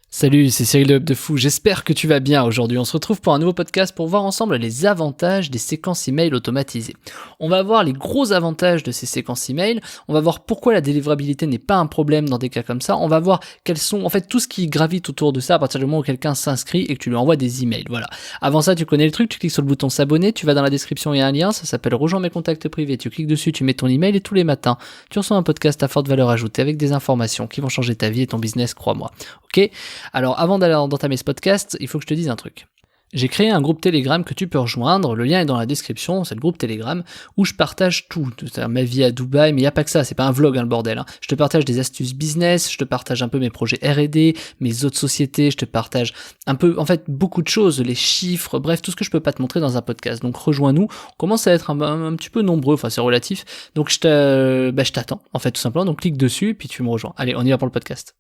Salut, c'est Cyril de Hub de Fou, j'espère que tu vas bien aujourd'hui. On se retrouve pour un nouveau podcast pour voir ensemble les avantages des séquences email automatisées. On va voir les gros avantages de ces séquences email, on va voir pourquoi la délivrabilité n'est pas un problème dans des cas comme ça, on va voir quels sont en fait tout ce qui gravite autour de ça à partir du moment où quelqu'un s'inscrit et que tu lui envoies des emails. Voilà. Avant ça, tu connais le truc, tu cliques sur le bouton s'abonner, tu vas dans la description, il y a un lien, ça s'appelle Rejoins mes contacts privés, tu cliques dessus, tu mets ton email et tous les matins, tu reçois un podcast à forte valeur ajoutée avec des informations qui vont changer ta vie et ton business, crois-moi. Ok ? Alors avant d'entamer ce podcast, il faut que je te dise un truc. J'ai créé un groupe Telegram que tu peux rejoindre, le lien est dans la description, c'est le groupe Telegram, où je partage tout, c'est-à-dire ma vie à Dubaï, mais il n'y a pas que ça, c'est pas un vlog le bordel. Je te partage des astuces business, je te partage un peu mes projets R&D, mes autres sociétés, je te partage un peu, en fait, beaucoup de choses, les chiffres, bref, tout ce que je peux pas te montrer dans un podcast. Donc rejoins-nous, on commence à être un petit peu nombreux, enfin c'est relatif, donc je t'attends, en fait, tout simplement, donc clique dessus, puis tu me rejoins. Allez, on y va pour le podcast.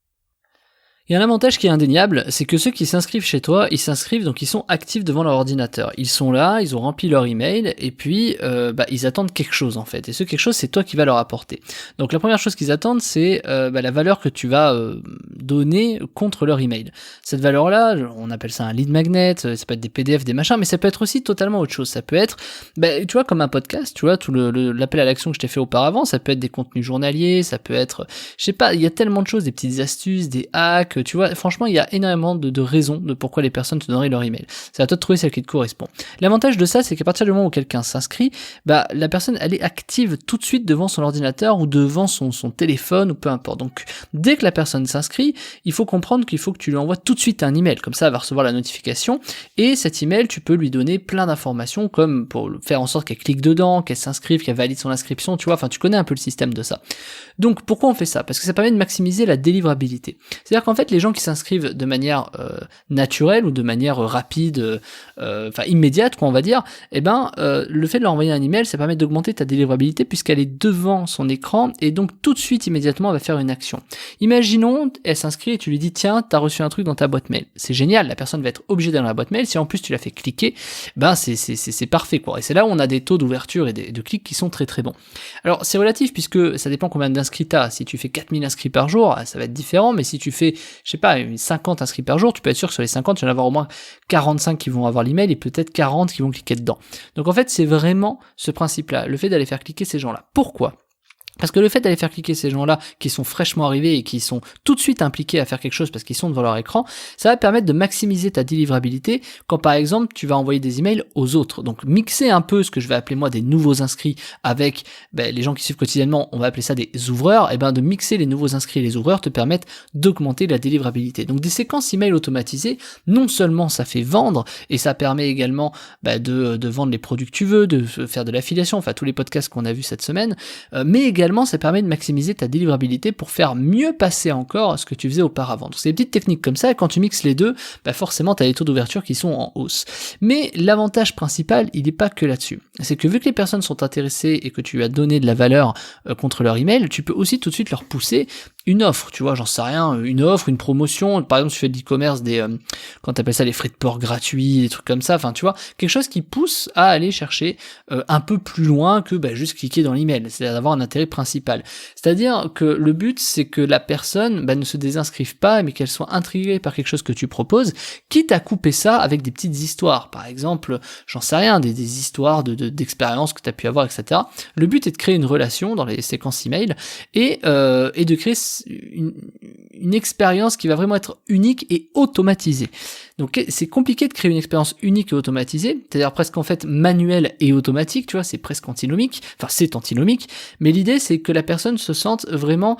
Il y a un avantage qui est indéniable, c'est que ceux qui s'inscrivent chez toi, ils s'inscrivent, donc ils sont actifs devant leur ordinateur. Ils sont là, ils ont rempli leur email, et puis ils attendent quelque chose en fait. Et ce quelque chose, c'est toi qui vas leur apporter. Donc la première chose qu'ils attendent, c'est la valeur que tu vas donner contre leur email. Cette valeur-là, on appelle ça un lead magnet, ça peut être des PDF, des machins, mais ça peut être aussi totalement autre chose. Ça peut être, tu vois, comme un podcast, tu vois, tout l'appel à l'action que je t'ai fait auparavant, ça peut être des contenus journaliers, ça peut être, je sais pas, il y a tellement de choses, des petites astuces, des hacks, tu vois, franchement, il y a énormément de raisons de pourquoi les personnes te donneraient leur email. C'est à toi de trouver celle qui te correspond. L'avantage de ça, c'est qu'à partir du moment où quelqu'un s'inscrit, la personne, elle est active tout de suite devant son ordinateur ou devant son téléphone ou peu importe. Donc, dès que la personne s'inscrit, il faut comprendre qu'il faut que tu lui envoies tout de suite un email. Comme ça, elle va recevoir la notification et cet email, tu peux lui donner plein d'informations comme pour faire en sorte qu'elle clique dedans, qu'elle s'inscrive, qu'elle valide son inscription, tu vois, enfin, tu connais un peu le système de ça. Donc, pourquoi on fait ça? Parce que ça permet de maximiser la délivrabilité. C'est-à-dire qu'en fait, les gens qui s'inscrivent de manière naturelle ou de manière rapide, immédiate, quoi, on va dire, le fait de leur envoyer un email, ça permet d'augmenter ta délivrabilité puisqu'elle est devant son écran et donc tout de suite, immédiatement, elle va faire une action. Imaginons, elle s'inscrit et tu lui dis, tiens, t'as reçu un truc dans ta boîte mail. C'est génial, la personne va être obligée d'aller dans la boîte mail. Si en plus tu l'as fait cliquer, c'est parfait, quoi. Et c'est là où on a des taux d'ouverture et de clics qui sont très très bons. Alors, c'est relatif puisque ça dépend combien d'inscrits t'as. Si tu fais 4000 inscrits par jour, ça va être différent, mais si tu fais, je sais pas, 50 inscrits par jour, tu peux être sûr que sur les 50, tu vas en avoir au moins 45 qui vont avoir l'email et peut-être 40 qui vont cliquer dedans. Donc en fait, c'est vraiment ce principe-là, le fait d'aller faire cliquer ces gens-là. Pourquoi ? Parce que le fait d'aller faire cliquer ces gens-là qui sont fraîchement arrivés et qui sont tout de suite impliqués à faire quelque chose parce qu'ils sont devant leur écran, ça va permettre de maximiser ta délivrabilité quand par exemple tu vas envoyer des emails aux autres. Donc mixer un peu ce que je vais appeler moi des nouveaux inscrits avec les gens qui suivent quotidiennement, on va appeler ça des ouvreurs, et de mixer les nouveaux inscrits et les ouvreurs te permettent d'augmenter la délivrabilité. Donc des séquences email automatisées, non seulement ça fait vendre et ça permet également de vendre les produits que tu veux, de faire de l'affiliation, enfin tous les podcasts qu'on a vus cette semaine, mais également ça permet de maximiser ta délivrabilité pour faire mieux passer encore ce que tu faisais auparavant. Donc c'est des petites techniques comme ça, et quand tu mixes les deux, forcément tu as des taux d'ouverture qui sont en hausse. Mais l'avantage principal, il n'est pas que là-dessus. C'est que vu que les personnes sont intéressées et que tu as donné de la valeur contre leur email, tu peux aussi tout de suite leur pousser une offre, tu vois, j'en sais rien, une offre, une promotion, par exemple tu fais de l'e-commerce, quand t'appelles ça les frais de port gratuits, des trucs comme ça, enfin tu vois, quelque chose qui pousse à aller chercher un peu plus loin que juste cliquer dans l'email, c'est-à-dire d'avoir un intérêt principal. C'est-à-dire que le but c'est que la personne ne se désinscrive pas, mais qu'elle soit intriguée par quelque chose que tu proposes, quitte à couper ça avec des petites histoires, par exemple, j'en sais rien, des histoires d'expériences que tu as pu avoir, etc. Le but est de créer une relation dans les séquences email et de créer une expérience qui va vraiment être unique et automatisée. Donc c'est compliqué de créer une expérience unique et automatisée, c'est-à-dire presque en fait manuelle et automatique, tu vois, c'est presque antinomique, enfin c'est antinomique, mais l'idée c'est que la personne se sente vraiment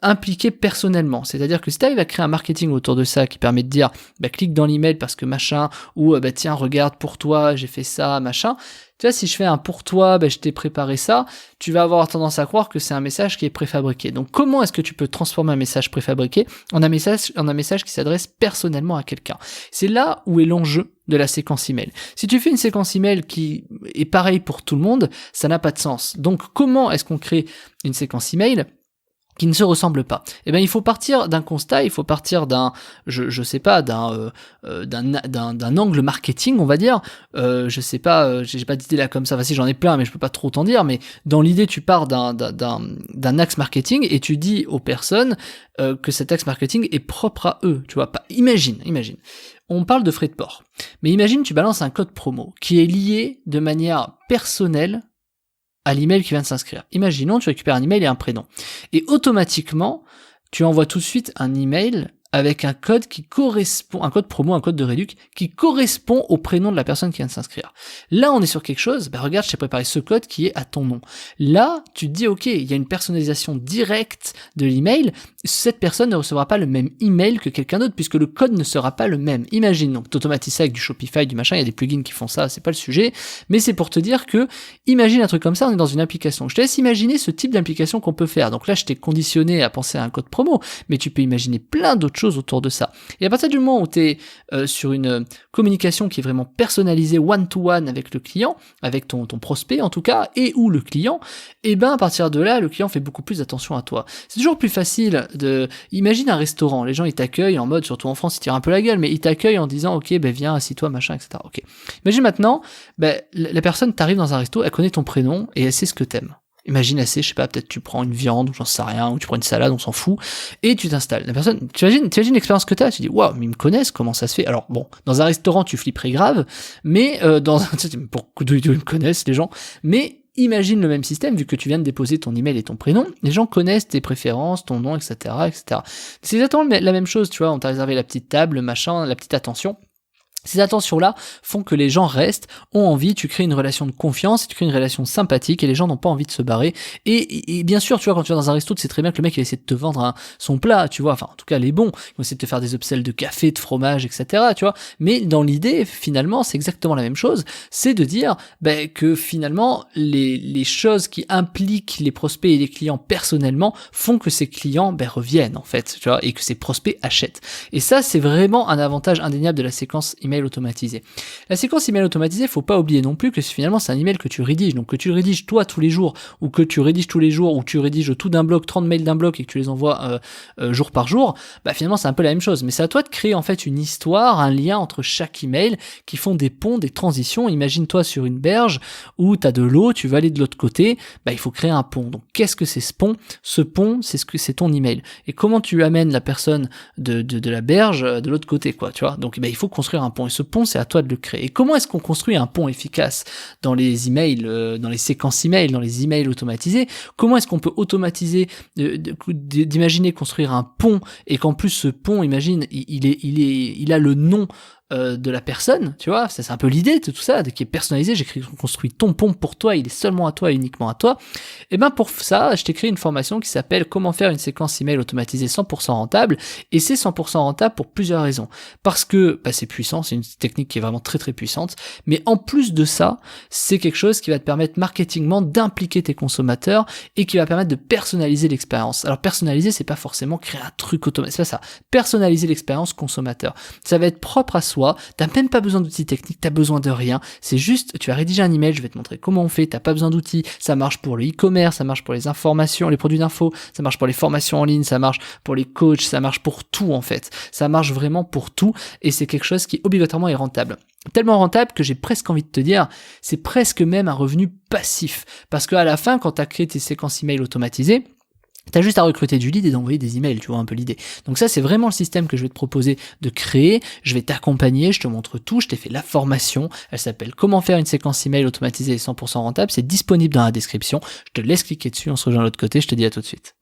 impliquée personnellement, c'est-à-dire que si tu arrives à créer un marketing autour de ça qui permet de dire clique dans l'email parce que machin, ou tiens regarde pour toi j'ai fait ça, machin, tu vois, si je fais un pour toi, je t'ai préparé ça, tu vas avoir tendance à croire que c'est un message qui est préfabriqué. Donc comment est-ce que tu peux transformer un message préfabriqué en un message qui s'adresse personnellement à quelqu'un? C'est là où est l'enjeu de la séquence email. Si tu fais une séquence email qui est pareille pour tout le monde, ça n'a pas de sens. Donc comment est-ce qu'on crée une séquence email qui ne se ressemblent pas. Eh ben, il faut partir d'un constat, il faut partir d'un, je sais pas, d'un angle marketing, on va dire. Je sais pas, j'ai pas d'idée là comme ça. Enfin, si j'en ai plein, mais je peux pas trop t'en dire. Mais dans l'idée, tu pars d'un axe marketing et tu dis aux personnes que cet axe marketing est propre à eux. Tu vois, pas. Imagine. On parle de frais de port, mais imagine tu balances un code promo qui est lié de manière personnelle à l'email qui vient de s'inscrire. Imaginons, tu récupères un email et un prénom. Et automatiquement, tu envoies tout de suite un email avec un code qui correspond, un code promo, un code de réduc, qui correspond au prénom de la personne qui vient de s'inscrire. Là, on est sur quelque chose, regarde, je t'ai préparé ce code qui est à ton nom. Là, tu te dis, ok, il y a une personnalisation directe de l'email, cette personne ne recevra pas le même email que quelqu'un d'autre, puisque le code ne sera pas le même. Imagine, donc, t'automatises ça avec du Shopify, du machin, il y a des plugins qui font ça, c'est pas le sujet, mais c'est pour te dire que, imagine un truc comme ça, on est dans une application. Je te laisse imaginer ce type d'application qu'on peut faire. Donc là, je t'ai conditionné à penser à un code promo, mais tu peux imaginer plein d'autres choses autour de ça. Et à partir du moment où tu es sur une communication qui est vraiment personnalisée one-to-one avec le client, avec ton prospect en tout cas, et ou le client, et ben à partir de là, le client fait beaucoup plus attention à toi. C'est toujours plus facile de... Imagine un restaurant, les gens ils t'accueillent en mode, surtout en France, ils tirent un peu la gueule, mais ils t'accueillent en disant, ok, ben viens, assis-toi, machin, etc. Ok. Imagine maintenant, ben, la personne t'arrive dans un resto, elle connaît ton prénom, et elle sait ce que t'aimes. Imagine assez, je sais pas, peut-être tu prends une viande, ou j'en sais rien, ou tu prends une salade, on s'en fout, et tu t'installes. La personne, tu imagines l'expérience que t'as, tu dis, waouh, mais ils me connaissent, comment ça se fait? Alors bon, dans un restaurant, tu flipperais grave, mais dans un, pourquoi ils me connaissent, les gens, mais imagine le même système, vu que tu viens de déposer ton email et ton prénom, les gens connaissent tes préférences, ton nom, etc., etc. C'est exactement la même chose, tu vois, on t'a réservé la petite table, le machin, la petite attention. Ces attentions-là font que les gens restent, ont envie, tu crées une relation de confiance, tu crées une relation sympathique et les gens n'ont pas envie de se barrer. Et bien sûr, tu vois, quand tu vas dans un resto, tu sais très bien que le mec il va essayer de te vendre son plat, tu vois, enfin en tout cas les bons, ils vont essayer de te faire des upsells de café, de fromage, etc., tu vois. Mais dans l'idée, finalement, c'est exactement la même chose, c'est de dire que finalement, les choses qui impliquent les prospects et les clients personnellement font que ces clients reviennent en fait, tu vois, et que ces prospects achètent. Et ça, c'est vraiment un avantage indéniable de la séquence email automatisé. La séquence email automatisée, faut pas oublier non plus que finalement c'est un email que tu rédiges, donc que tu rédiges toi tous les jours, ou que tu rédiges tous les jours, ou tu rédiges tout d'un bloc, 30 mails d'un bloc et que tu les envoies jour par jour, finalement c'est un peu la même chose, mais c'est à toi de créer en fait une histoire, un lien entre chaque email qui font des ponts, des transitions. Imagine-toi sur une berge où tu as de l'eau, tu vas aller de l'autre côté, il faut créer un pont. Donc qu'est-ce que c'est ce pont? Ce pont, c'est ton email. Et comment tu amènes la personne de la berge de l'autre côté, quoi, tu vois? Donc il faut construire un pont. Et ce pont, c'est à toi de le créer. Et comment est-ce qu'on construit un pont efficace dans les emails, dans les séquences emails, dans les emails automatisés? Comment est-ce qu'on peut automatiser, d'imaginer construire un pont et qu'en plus ce pont, imagine, il a le nom de la personne, tu vois, c'est un peu l'idée de tout ça, qui est personnalisé. J'ai construit ton pont pour toi, il est seulement à toi et uniquement à toi. Et pour ça, je t'ai créé une formation qui s'appelle Comment faire une séquence email automatisée 100% rentable, et c'est 100% rentable pour plusieurs raisons. Parce que c'est puissant, c'est une technique qui est vraiment très très puissante, mais en plus de ça, c'est quelque chose qui va te permettre marketingement d'impliquer tes consommateurs et qui va permettre de personnaliser l'expérience. Alors personnaliser, c'est pas forcément créer un truc automatique, c'est pas ça. Personnaliser l'expérience consommateur. Ça va être propre à soi, t'as même pas besoin d'outils techniques, t'as besoin de rien, c'est juste, tu as rédigé un email, je vais te montrer comment on fait, t'as pas besoin d'outils, ça marche pour le e-commerce, ça marche pour les informations, les produits d'info, ça marche pour les formations en ligne, ça marche pour les coachs, ça marche pour tout en fait, ça marche vraiment pour tout, et c'est quelque chose qui obligatoirement est rentable. Tellement rentable que j'ai presque envie de te dire, c'est presque même un revenu passif, parce qu'à la fin, quand t'as créé tes séquences email automatisées, t'as juste à recruter du lead et d'envoyer des emails, tu vois un peu l'idée. Donc ça, c'est vraiment le système que je vais te proposer de créer. Je vais t'accompagner, je te montre tout, je t'ai fait la formation. Elle s'appelle Comment faire une séquence email automatisée et 100% rentable. C'est disponible dans la description. Je te laisse cliquer dessus, on se rejoint de l'autre côté. Je te dis à tout de suite.